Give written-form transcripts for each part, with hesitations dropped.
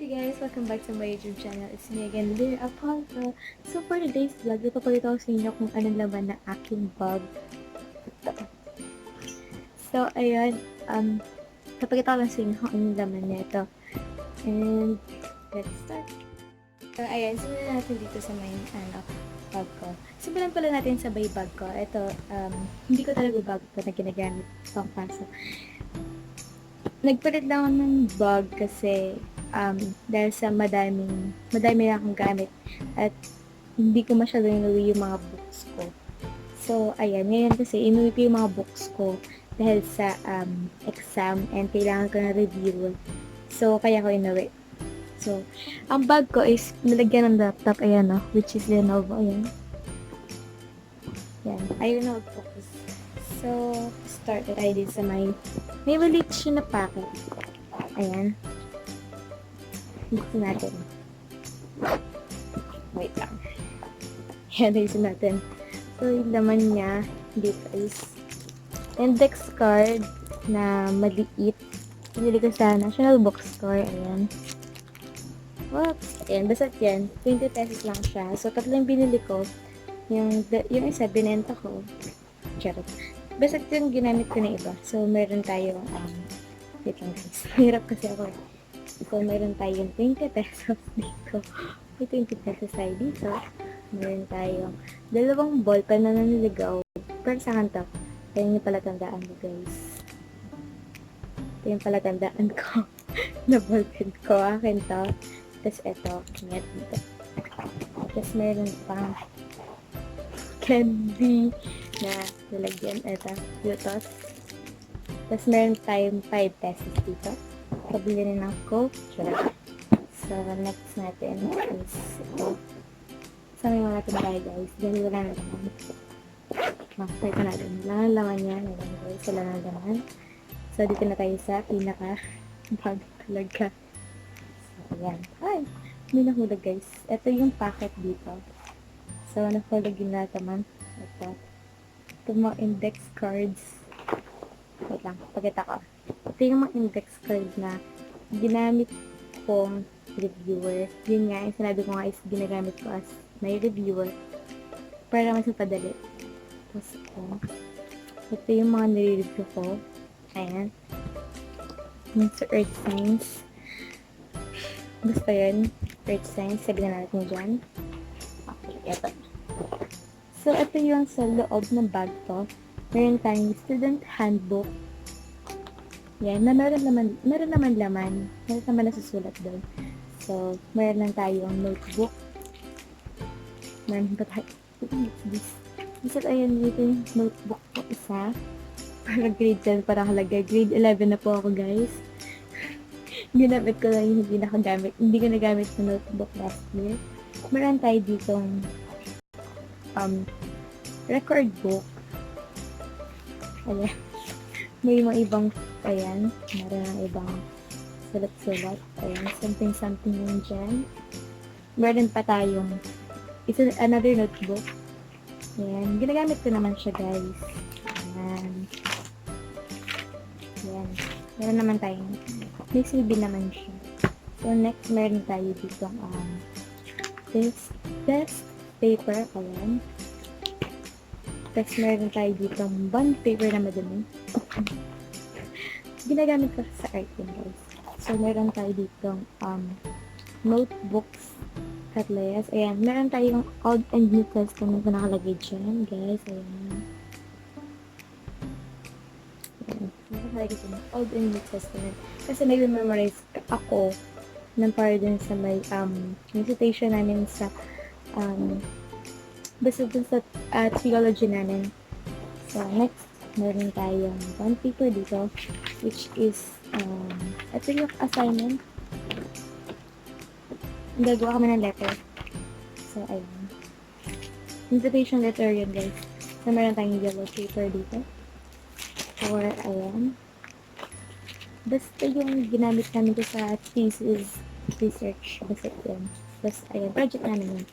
Hey guys! Welcome back to my YouTube channel. It's me again, Lear Aponso. So for today's vlog, ipapakita ko sa inyo kung anong laman ng aking bag. So ayun, papakita ko lang sa inyo kung anong laman nito. And let's start. So ayun, simulan natin dito sa main bag ko. Simulan pala natin sa bay bag ko. Ito, hindi ko talaga bag ito na ginagamit pang pasok. Nagpalit lang ako ng bag kasi dahil sa madami na akong gamit at hindi ko masyado inuwi yung mga books ko. So, ayan, ngayon kasi inuwi ko yung mga books ko dahil sa exam and kailangan ko na review. So, kaya ko inuwi. So, ang bag ko is nalagyan ng laptop, ayan which is Lenovo, ayan. Yan, ayun na mag-focus. So, start tayo din sa may maliit siya na packet. Ayan. Buksan natin. Wait lang. Ayan, buksan natin. So, yung laman niya dito is index card na maliit. Pinili ko sa National Bookstore. Ayan. Whoops! Ayan, basta yan. 20 pesos lang siya. So, tatlo yung binili ko. Yung isa, binenta ko. Charot. Basta yung ginamit ko na iba. So, meron tayong, wait lang guys. Hirap kasi ako. So, meron tayong 20 pesos dito. May 20 pesos tayo dito. Meron tayong dalawang ballpen na naniligaw. Pero sa kanto, kaya yung palatandaan mo guys. Ito yung palatandaan ko. Na ballpen ko. Akin to. Tapos ito, ingat dito. Tapos meron pang candy na lalagyan. Ito, Yutos. Tapos meron tayong 5 pesos dito. Pabili rin ng Coke. Sure. So, next natin is ito. Sabi mo natin tayo guys. Dahil wala na naman. Makapay ko natin. Wala na laman yan. Ayan guys. Wala na laman. So, dito na tayo sa pinaka bag talaga. So, ayan. Ay! May nahulog guys. Ito yung packet dito. So, nahulog yung lahat naman. Ito. Ito mga index cards. Wait lang. Pakita ko. Ito yung mga index card na ginamit kong reviewer. Yun nga, yung sinabi ko nga is ginagamit ko as my reviewer para mas mapadali. Tapos, ito yung mga nire-review ko. Ayan. Yung sa Earth Science. Basta yun. Earth Science. Sabi na natin dyan. Okay, ito. So, ito yung sa loob ng bag ko. Meron tayong student handbook. Yan, na meron naman laman. Meron naman nasusulat doon. So, meron lang tayong notebook. Meron ba tayo? What's this? Isa ayun dito yung notebook ko isa. Para grade 10, para halaga. Grade 11 na po ako, guys. Ginamit ko lang yung hindi ko nagamit na notebook last year. Meron tayo ditong record book. Ayan. May mga ibang, ayan, meron ng ibang sulat-sulat. Ayan, something yun dyan. Meron pa tayong another notebook. Ayan, ginagamit ko naman siya, guys. Ayan. Ayan. Meron naman tayong, may silbi naman siya. So, next, meron tayo dito, this desk paper. Ayan. Tapos meron tayo dito bond paper na madumi. Ginagamit ko sa art yun, guys. So, meron tayo dito notebooks at layers. Ayan, meron tayong Old and New Testament na nakalagay dyan, guys. Ayan. Ayan. Nakalagay dyan, Old and New Testament. Kasi nag-memorize ako ng para dun sa may recitation namin sa basta dun sa theology namin. So, next, meron tayong bond paper dito, which is, ito yung assignment. Gagawa kami ng letter. So, ayun. Invitation letter yun, guys. So, meron tayong yellow paper dito. Or, ayan. Basta yung ginamit namin ko sa thesis research. Basta yun. Basta, ayan. Project namin yun.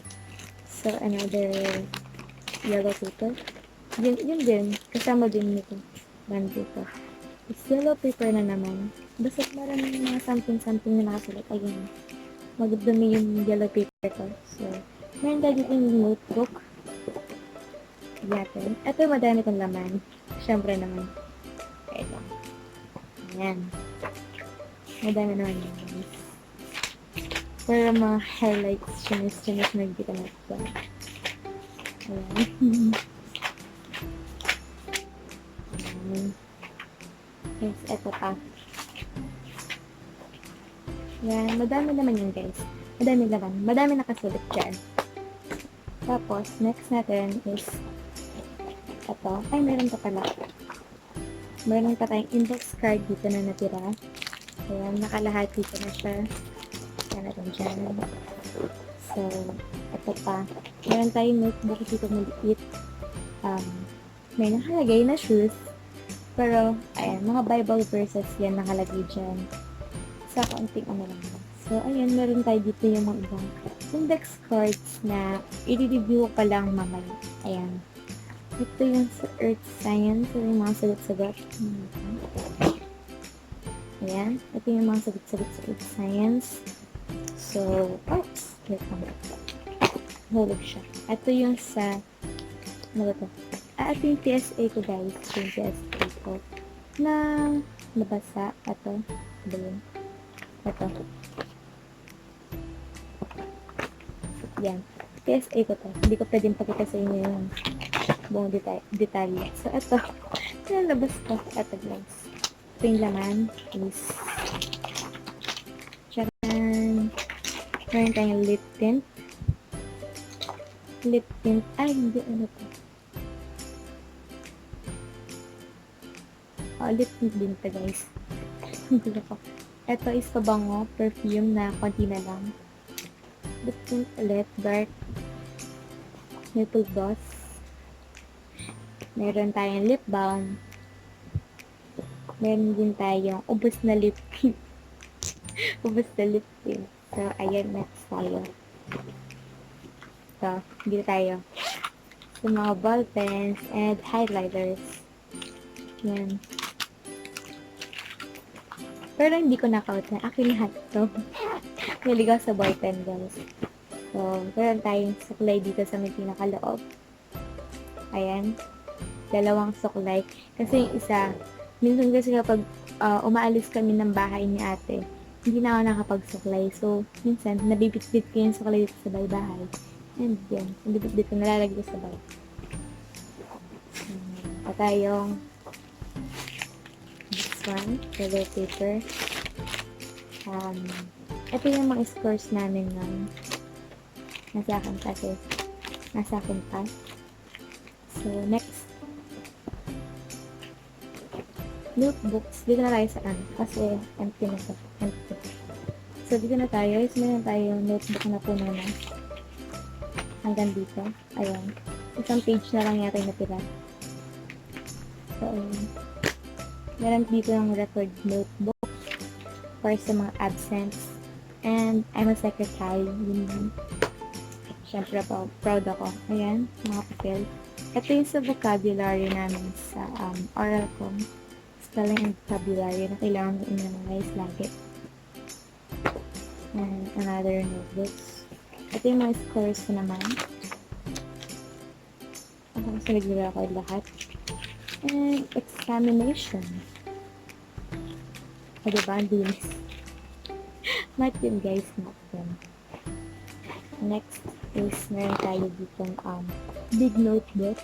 So, another yellow paper. Yun din. Kasama din nito. Band paper. It's yellow paper na naman. Basta meron mga something na nakasulat. Ayun. magdumi yung yellow paper ko. So, meron tayo dito yung notebook. Yatin. Ito madami kong laman. Siyempre naman. Ito. Ayan. Madami naman yung guys. Para mga highlights, chinis na dito na ito. Ayan. Ayan. Yes, ito pa. Yan, madami naman yun guys. Madami naman. Madami nakasulit dyan. Tapos, next natin is ito. Ay, meron pa pala. Meron pa tayong index card dito na natira. Ayan, nakalahat dito na siya. Yan natin dyan. So, ito pa. Meron tayong notebook dito maliit. May nakalagay na shoes. Pero, ayan, mga Bible verses yan nakalagay dyan. Sa kaunting ano lang. So, ayan, meron tayo dito yung mga ibang index cards na i-review pa lang mamaya. Ayan. Ito yung sa Earth Science. Ito yung mga sagot-sagot. Ayan. Ito yung mga sagot-sagot sa Earth Science. So, oops. Wait lang. Hulog siya. Ito yung sa ano ba ito? Ito yung PSA ko guys. Ito yung PSA ko na nabasa. Ito. Ito yun. Ito. Yan. PSA ko to. Hindi ko pwedeng pakita sa inyo yung buong detalye. So, ito. Nalabas ko. Ito guys. Ito yung laman is charan. Meron tayong lip tint. Lip tint. Ay, hindi. Ano to? Lip tint din ito guys. Hindi ko. Ito is pabango. Perfume na konti na lang. Lip tint ulit. Dark. Maple gloss. Meron tayong lip balm. Meron din tayong ubos na lip tint. Ubos na lip tint. So, ayan, next tayo. So, dito tayo. So, mga ball pens and highlighters. Yan. Pero hindi ko na-count na. Akin lahat to. Naligaw sa ball pen, guys. So, meron tayong suklay dito sa may pinakaloob. Ayan. Dalawang suklay. Kasi yung isa, minsan kasi kapag umaalis kami ng bahay ni ate, hindi na ako nakapagsuklay. So, minsan, nabibitbit ko yung suklay dito sa bahay. And yan, nabibitbit ko, nalalagay ko sa bahay. At tayong this one, yellow paper. Ito yung mga scores namin ng nasa akin kasi. Nasa akin pa. So, next. Notebooks. Dito na tayo sa ano. Kasi empty na ito. Empty. So, dito na tayo. So, meron tayong notebook na puno na. Hanggang dito. Ayan. Isang page na lang yata yung natira. So, ayan. Meron dito ng record notebook for sa mga absence. And I'm a secretary. Siyempre, proud ako. Ayan. Mga papel. Ito yung sa vocabulary namin sa oral com. Spelling and vocabulary na kailangan ko i-memorize lagi. And another notebooks. Ito yung mga scores ko naman. Ako sa nagdala ko lahat. And examination. O diba? Dinis. Mat yun guys. Mat yun. Next is meron tayo dito big notebook.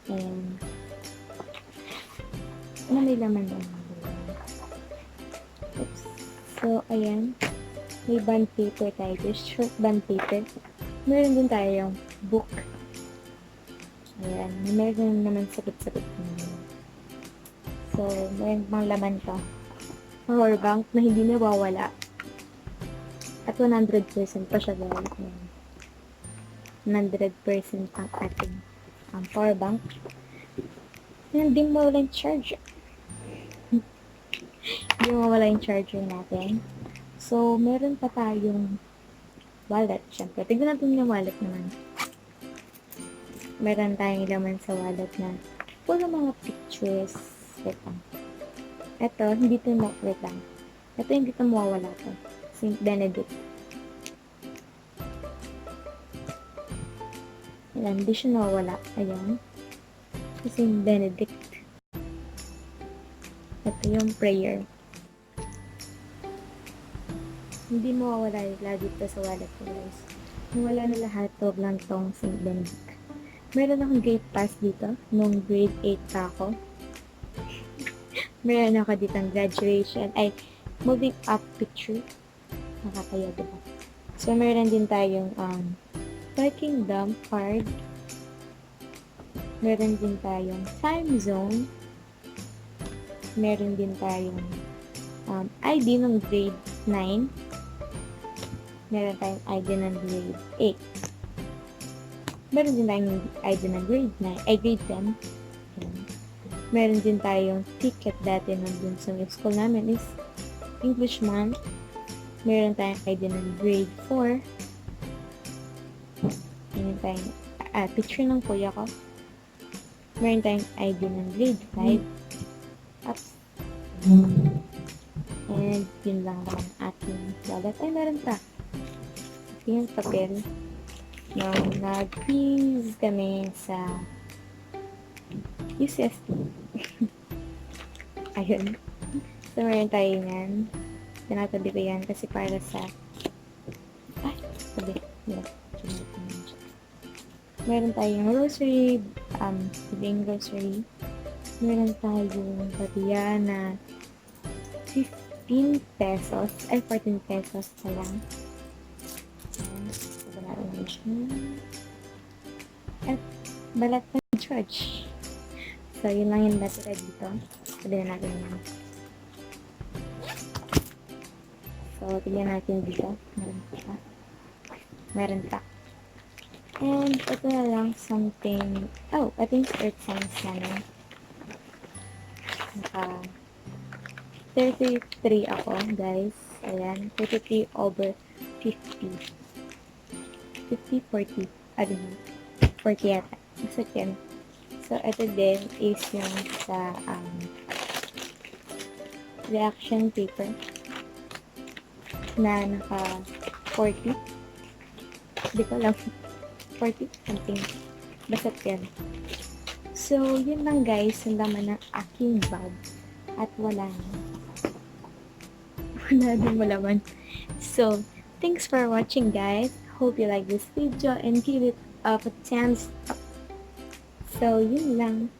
And ano may laman naman? Oops. So, ayan. May bond paper tayo. Short bond paper. Meron din tayong book. Ayan. Meron naman sakit-sakit. So, meron pang laman to. Power bank na hindi nawawala. At 100% pa siya guys. 100% ang ating power bank. Hindi mawala yung charger. Hindi mawala yung charger natin. So, meron pa tayong wallet. Siyempre, tignan natin yung wallet naman. Meron tayong laman sa wallet na puro mga pictures. Ito, hindi ito wait lang. Ito hindi ito mawawala to. So, Saint Benedict. Ayan, hindi siya nawawala. Ayan. Saint Benedict. Ito yung prayer. Hindi mawawala lagi ito sa wallet ko, guys. Wala na lahat, huwag lang tong Saint Benedict. Meron akong gate pass dito, nung grade 8 pa ako. Meron ako dito ang graduation, moving up picture. Nakakaya, diba? So, meron din tayong parking dump card. Meron din tayong time zone. Meron din tayong ID ng grade 9. Meron tayong ID ng grade 8. Meron din tayong ID ng grade 9, grade 10. Ayan. Meron din tayong ticket dati nandun sa school namin is English month. Meron tayong ID ng grade 4. Meron tayong picture ng kuya ko. Meron tayong ID ng grade 5. Ups. And yun lang ang ating wallet. Ay, meron pa. Yung papel. Nung nag-quiz kami sa UCST. Ayun. So, meron tayo yan. Tinatabi ko yan kasi para sa tabi. Yeah. Meron tayong grocery, bibing grocery. Meron tayong batiya na 15 pesos, 14 pesos na lang. At balat ng George. So, yun lang yung natira dito. Sabihin natin yun. So, tignan natin dito. Meron pa. And, ito na lang something. Oh, ito yung earth science namin. Naka 33 ako, guys. Ayan. 33 over 50. 50, 40. I don't know. 40 yata. Basta 10. So, ito din is yung sa reaction paper na naka 40. Hindi ko alam. 40 something. Basta 10. So, yun lang guys. Yung laman ng aking bag. At wala na. Wala din malaman. So, thanks for watching guys. Hope you like this video and give it a thumbs up. So, yun lang.